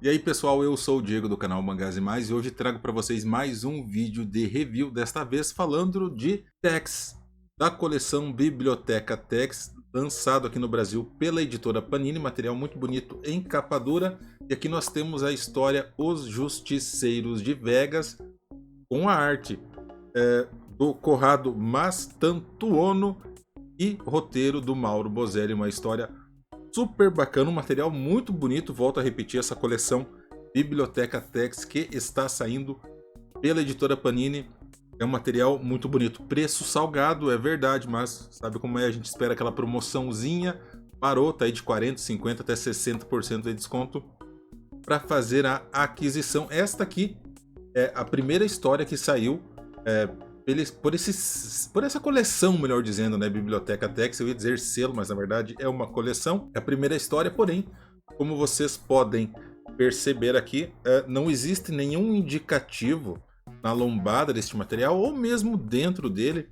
E aí pessoal, eu sou o Diego do canal Mangás e Mais e hoje trago para vocês mais um vídeo de review, desta vez falando de Tex, da coleção Biblioteca Tex, lançado aqui no Brasil pela editora Panini, material muito bonito em capa dura. E aqui nós temos a história Os Justiceiros de Vegas, com a arte do Corrado Mastantuono e roteiro do Mauro Bozelli, uma história super bacana, um material muito bonito. Volto a repetir, essa coleção Biblioteca Tex que está saindo pela editora Panini é um material muito bonito. Preço salgado, é verdade, mas sabe como é? A gente espera aquela promoçãozinha marota aí de 40, 50 até 60% de desconto para fazer a aquisição. Esta aqui é a primeira história que saiu por essa coleção, melhor dizendo, né? Biblioteca Tex. Eu ia dizer selo, mas na verdade é uma coleção. É a primeira história, porém, como vocês podem perceber aqui, não existe nenhum indicativo na lombada deste material, ou mesmo dentro dele,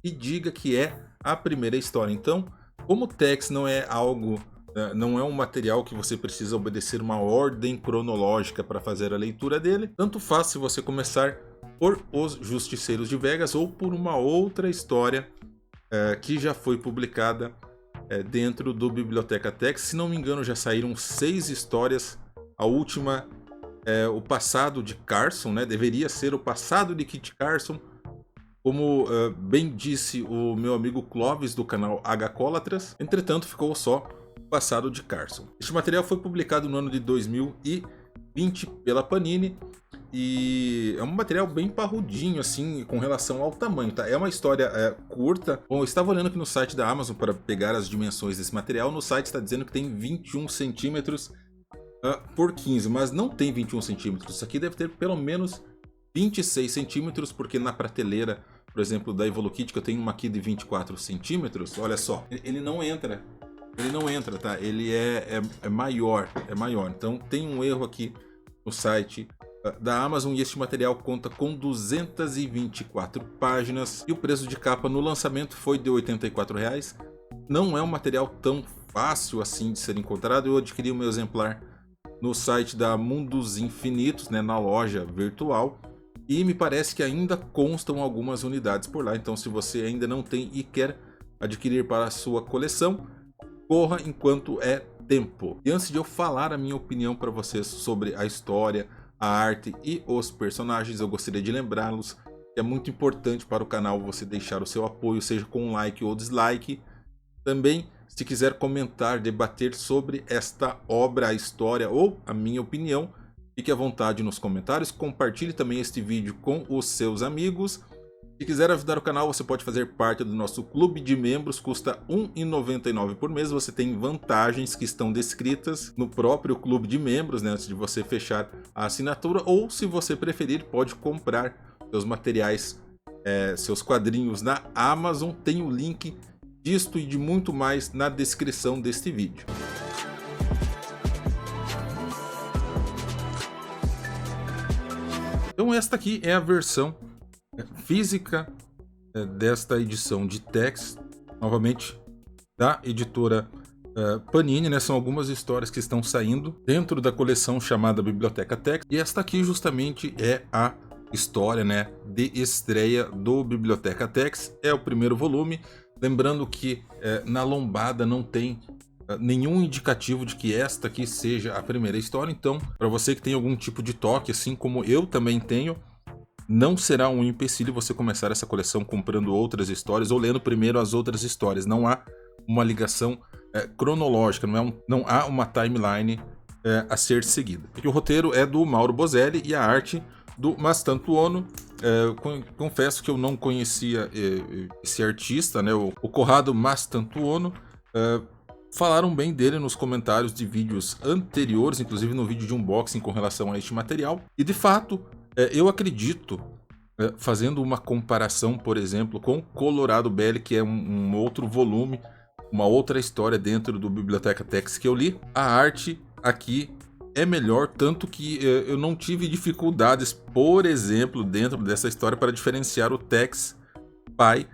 que diga que é a primeira história. Então, como o Tex não é algo, não é um material que você precisa obedecer uma ordem cronológica para fazer a leitura dele, tanto faz se você começar por Os Justiceiros de Vegas ou por uma outra história que já foi publicada dentro do Biblioteca Tex. Se não me engano, já saíram 6 histórias. A última é o passado de Carson, né? Deveria ser o passado de Kit Carson, como bem disse o meu amigo Clovis do canal Hcólatras. Entretanto, ficou só o passado de Carson. Este material foi publicado no ano de 2020 pela Panini. E é um material bem parrudinho, assim, com relação ao tamanho, tá? É uma história curta. Bom, eu estava olhando aqui no site da Amazon para pegar as dimensões desse material. No site está dizendo que tem 21 centímetros por 15, mas não tem 21 centímetros. Isso aqui deve ter pelo menos 26 centímetros, porque na prateleira, por exemplo, da Evolukit, que eu tenho uma aqui de 24 centímetros, olha só, ele não entra. Ele não entra, tá? Ele é maior, é maior. Então tem um erro aqui no site da Amazon, e este material conta com 224 páginas e o preço de capa no lançamento foi de R$ 84. Não é um material tão fácil assim de ser encontrado. Eu adquiri o meu exemplar no site da Mundos Infinitos, né, na loja virtual, e me parece que ainda constam algumas unidades por lá. Então, se você ainda não tem e quer adquirir para a sua coleção, corra enquanto é tempo. E antes de eu falar a minha opinião para vocês sobre a história, a arte e os personagens, eu gostaria de lembrá-los que é muito importante para o canal você deixar o seu apoio, seja com um like ou dislike. Também, se quiser comentar, debater sobre esta obra, a história ou a minha opinião, fique à vontade nos comentários. Compartilhe também este vídeo com os seus amigos. Se quiser ajudar o canal, você pode fazer parte do nosso clube de membros, custa R$ 1,99 por mês. Você tem vantagens que estão descritas no próprio clube de membros, né, antes de você fechar a assinatura. Ou, se você preferir, pode comprar seus materiais, seus quadrinhos na Amazon. Tem o link disto e de muito mais na descrição deste vídeo. Então esta aqui é a versão física desta edição de Tex, novamente da editora Panini, né? São algumas histórias que estão saindo dentro da coleção chamada Biblioteca Tex, e esta aqui justamente é a história, né, de estreia do Biblioteca Tex. É o primeiro volume, lembrando que na lombada não tem nenhum indicativo de que esta aqui seja a primeira história. Então, para você que tem algum tipo de toque, assim como eu também tenho, não será um empecilho você começar essa coleção comprando outras histórias ou lendo primeiro as outras histórias. Não há uma ligação cronológica, não há uma timeline a ser seguida. Porque o roteiro é do Mauro Bozelli e a arte do Mastantuono. Confesso que eu não conhecia esse artista, né, o Corrado Mastantuono. Falaram bem dele nos comentários de vídeos anteriores, inclusive no vídeo de unboxing com relação a este material. E de fato, eu acredito, fazendo uma comparação, por exemplo, com Colorado Belly, que é um outro volume, uma outra história dentro do Biblioteca Tex que eu li, a arte aqui é melhor, tanto que eu não tive dificuldades, por exemplo, dentro dessa história para diferenciar o Tex pai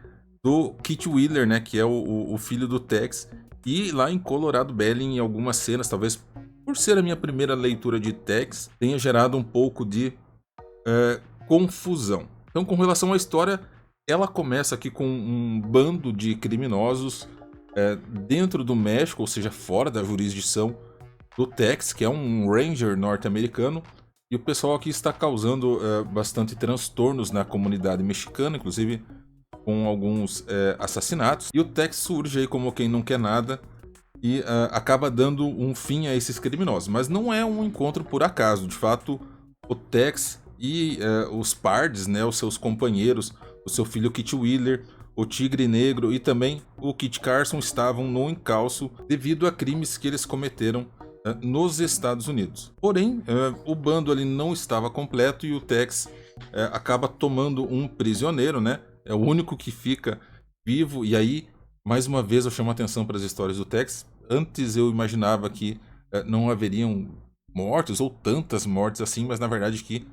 do Kit Wheeler, né, que é o filho do Tex. E lá em Colorado Belly, em algumas cenas, talvez por ser a minha primeira leitura de Tex, tenha gerado um pouco de confusão. Então, com relação à história, ela começa aqui com um bando de criminosos dentro do México, ou seja, fora da jurisdição do Tex, que é um ranger norte-americano, e o pessoal aqui está causando bastante transtornos na comunidade mexicana, inclusive com alguns assassinatos. E o Tex surge aí como quem não quer nada e acaba dando um fim a esses criminosos. Mas não é um encontro por acaso. De fato, o Tex e os Pards, né, os seus companheiros, o seu filho Kit Wheeler, o Tigre Negro e também o Kit Carson estavam no encalço devido a crimes que eles cometeram nos Estados Unidos. Porém, o bando ali não estava completo e o Tex acaba tomando um prisioneiro, né? É o único que fica vivo. E aí, mais uma vez, eu chamo a atenção para as histórias do Tex. Antes eu imaginava que não haveriam mortes ou tantas mortes assim, mas na verdade que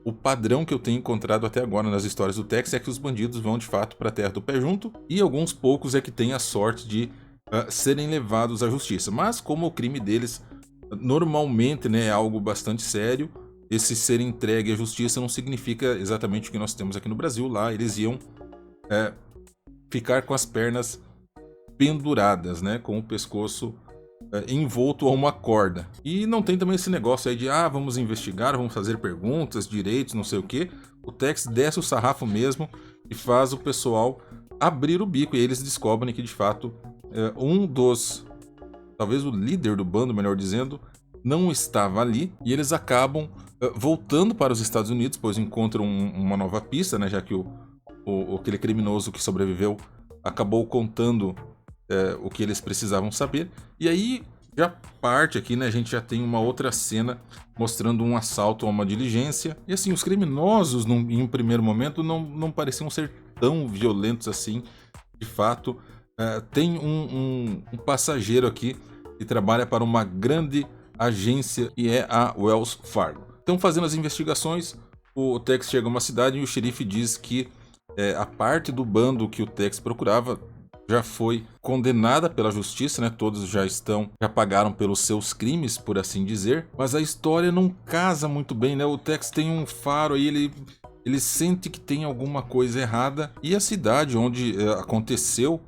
o padrão que eu tenho encontrado até agora nas histórias do Tex é que os bandidos vão de fato para a terra do pé junto e alguns poucos é que têm a sorte de serem levados à justiça. Mas como o crime deles normalmente, né, é algo bastante sério, esse ser entregue à justiça não significa exatamente o que nós temos aqui no Brasil. Lá eles iam ficar com as pernas penduradas, né, com o pescoço envolto a uma corda. E não tem também esse negócio aí de vamos investigar, vamos fazer perguntas, direitos, não sei o que. O Tex desce o sarrafo mesmo e faz o pessoal abrir o bico, e eles descobrem que de fato talvez o líder do bando, melhor dizendo, não estava ali, e eles acabam voltando para os Estados Unidos, pois encontram uma nova pista, né, já que aquele criminoso que sobreviveu acabou contando o que eles precisavam saber. E aí já parte aqui, né, a gente já tem uma outra cena mostrando um assalto a uma diligência. E assim, os criminosos em um primeiro momento não pareciam ser tão violentos assim. De fato, tem um passageiro aqui que trabalha para uma grande agência e é a Wells Fargo. Então, fazendo as investigações, o Tex chega a uma cidade e o xerife diz que a parte do bando que o Tex procurava já foi condenada pela justiça, né? Todos já pagaram pelos seus crimes, por assim dizer. Mas a história não casa muito bem, né? O Tex tem um faro aí, ele sente que tem alguma coisa errada. E a cidade onde aconteceu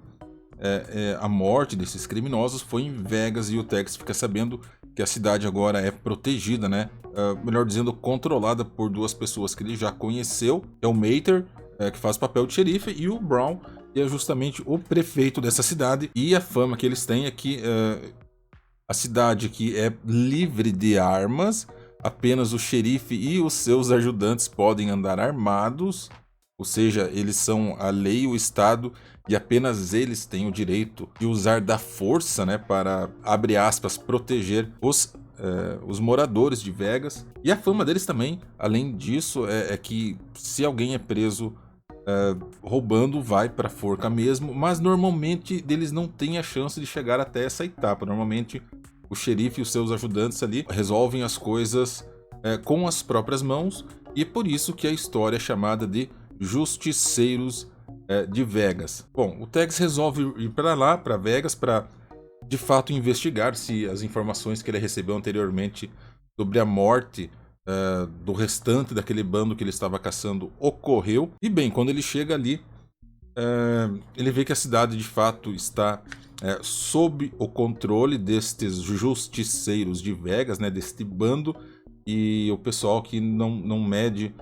a morte desses criminosos foi em Vegas, e o Tex fica sabendo que a cidade agora é protegida, né? Melhor dizendo, controlada por duas pessoas que ele já conheceu. É o Mater, que faz o papel de xerife, e o Brown, que é justamente o prefeito dessa cidade. E a fama que eles têm é que a cidade aqui é livre de armas, apenas o xerife e os seus ajudantes podem andar armados, ou seja, eles são a lei, o Estado, e apenas eles têm o direito de usar da força, né, para, abre aspas, proteger os moradores de Vegas. E a fama deles também, além disso, é que se alguém é preso roubando, vai para forca mesmo, mas normalmente eles não têm a chance de chegar até essa etapa. Normalmente o xerife e os seus ajudantes ali resolvem as coisas com as próprias mãos, e é por isso que a história é chamada de Justiceiros de Vegas. Bom, o Tex resolve ir para lá, para Vegas, para de fato investigar se as informações que ele recebeu anteriormente sobre a morte do restante daquele bando que ele estava caçando ocorreu. E bem, quando ele chega ali, ele vê que a cidade de fato está sob o controle destes justiceiros de Vegas, né, deste bando, e o pessoal que não mede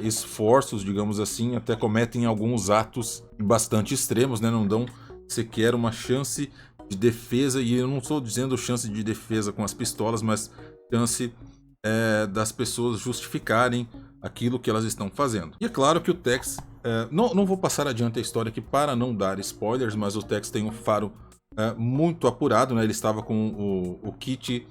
esforços, digamos assim, até cometem alguns atos bastante extremos, né, não dão sequer uma chance de defesa. E eu não estou dizendo chance de defesa com as pistolas, mas chance das pessoas justificarem aquilo que elas estão fazendo. E é claro que o Tex, não vou passar adiante a história aqui para não dar spoilers, mas o Tex tem um faro muito apurado, né? Ele estava com o Kit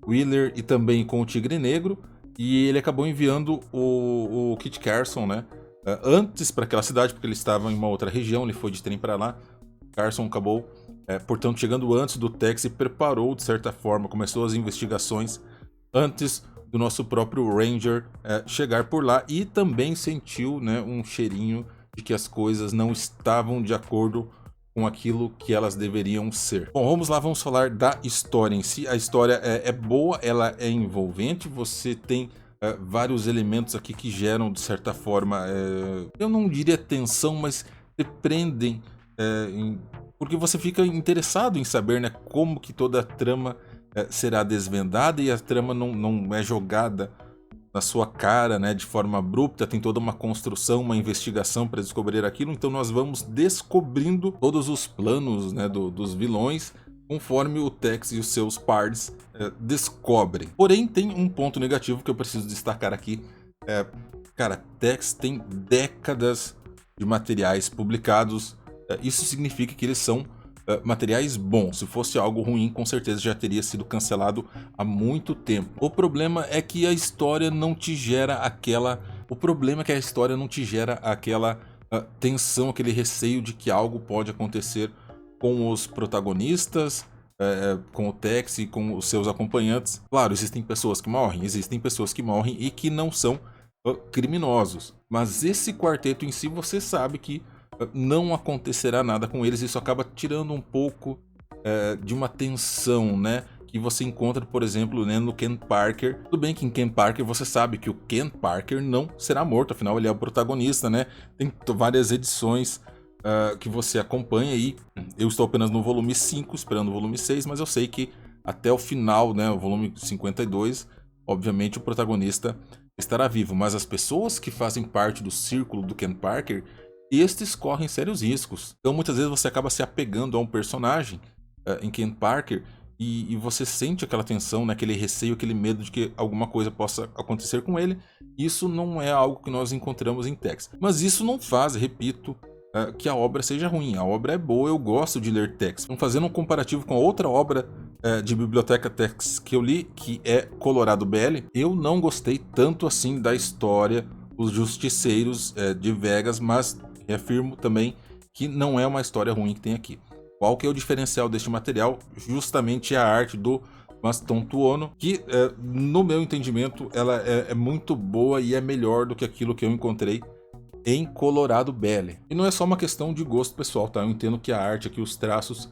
Wheeler e também com o Tigre Negro, e ele acabou enviando o Kit Carson, né, antes para aquela cidade, porque ele estava em uma outra região, ele foi de trem para lá. Carson acabou, portanto, chegando antes do Tex e preparou, de certa forma, começou as investigações antes do nosso próprio Ranger chegar por lá, e também sentiu, né, um cheirinho de que as coisas não estavam de acordo com aquilo que elas deveriam ser. Bom, vamos lá, vamos falar da história em si. A história é boa, ela é envolvente, você tem vários elementos aqui que geram, de certa forma, eu não diria tensão, mas te prendem, porque você fica interessado em saber, né, como que toda a trama será desvendada, e a trama não é jogada na sua cara, né, de forma abrupta. Tem toda uma construção, uma investigação para descobrir aquilo. Então nós vamos descobrindo todos os planos, né, dos vilões, conforme o Tex e os seus pares descobrem. Porém, tem um ponto negativo que eu preciso destacar aqui. Cara, Tex tem décadas de materiais publicados. Isso significa que eles são materiais bons. Se fosse algo ruim, com certeza já teria sido cancelado há muito tempo. O problema é que a história não te gera aquela... tensão, aquele receio de que algo pode acontecer com os protagonistas, com o Tex e com os seus acompanhantes. Claro, existem pessoas que morrem e que não são criminosos. Mas esse quarteto em si, você sabe que não acontecerá nada com eles. Isso acaba tirando um pouco de uma tensão, né, que você encontra, por exemplo, né, no Ken Parker. Tudo bem que em Ken Parker você sabe que o Ken Parker não será morto, afinal ele é o protagonista, né? Tem várias edições que você acompanha, e eu estou apenas no volume 5, esperando o volume 6, mas eu sei que até o final, né, o volume 52, obviamente o protagonista estará vivo. Mas as pessoas que fazem parte do círculo do Ken Parker, estes correm sérios riscos. Então muitas vezes você acaba se apegando a um personagem em Ken Parker, e você sente aquela tensão, né, aquele receio, aquele medo de que alguma coisa possa acontecer com ele. Isso não é algo que nós encontramos em Tex. Mas isso não faz, repito, que a obra seja ruim. A obra é boa, eu gosto de ler Tex. Fazendo um comparativo com a outra obra de Biblioteca Tex que eu li, que é Colorado BL, eu não gostei tanto assim da história Os Justiceiros de Vegas, mas reafirmo também que não é uma história ruim que tem aqui. Qual que é o diferencial deste material? Justamente a arte do Maston Tuono, que no meu entendimento ela é muito boa e é melhor do que aquilo que eu encontrei em Colorado BL. E não é só uma questão de gosto pessoal, tá? Eu entendo que a arte aqui, os traços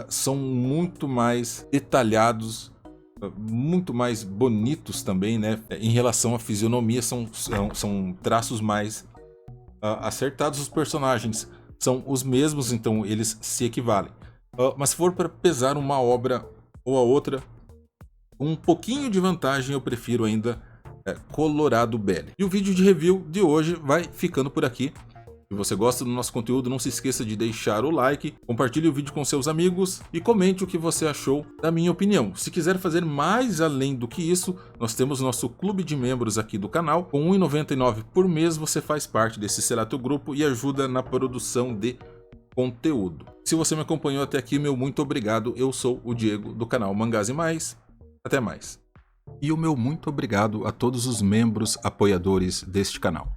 são muito mais detalhados, muito mais bonitos também, né? Em relação à fisionomia, são traços mais acertados. Os personagens são os mesmos, então eles se equivalem. Mas se for para pesar uma obra ou a outra, um pouquinho de vantagem eu prefiro ainda Colorado BL. E o vídeo de review de hoje vai ficando por aqui. Se você gosta do nosso conteúdo, não se esqueça de deixar o like, compartilhe o vídeo com seus amigos e comente o que você achou da minha opinião. Se quiser fazer mais além do que isso, nós temos nosso clube de membros aqui do canal. Com R$ 1,99 por mês você faz parte desse seleto grupo e ajuda na produção de conteúdo. Se você me acompanhou até aqui, meu muito obrigado. Eu sou o Diego do canal Mangás e Mais. Até mais. E o meu muito obrigado a todos os membros apoiadores deste canal.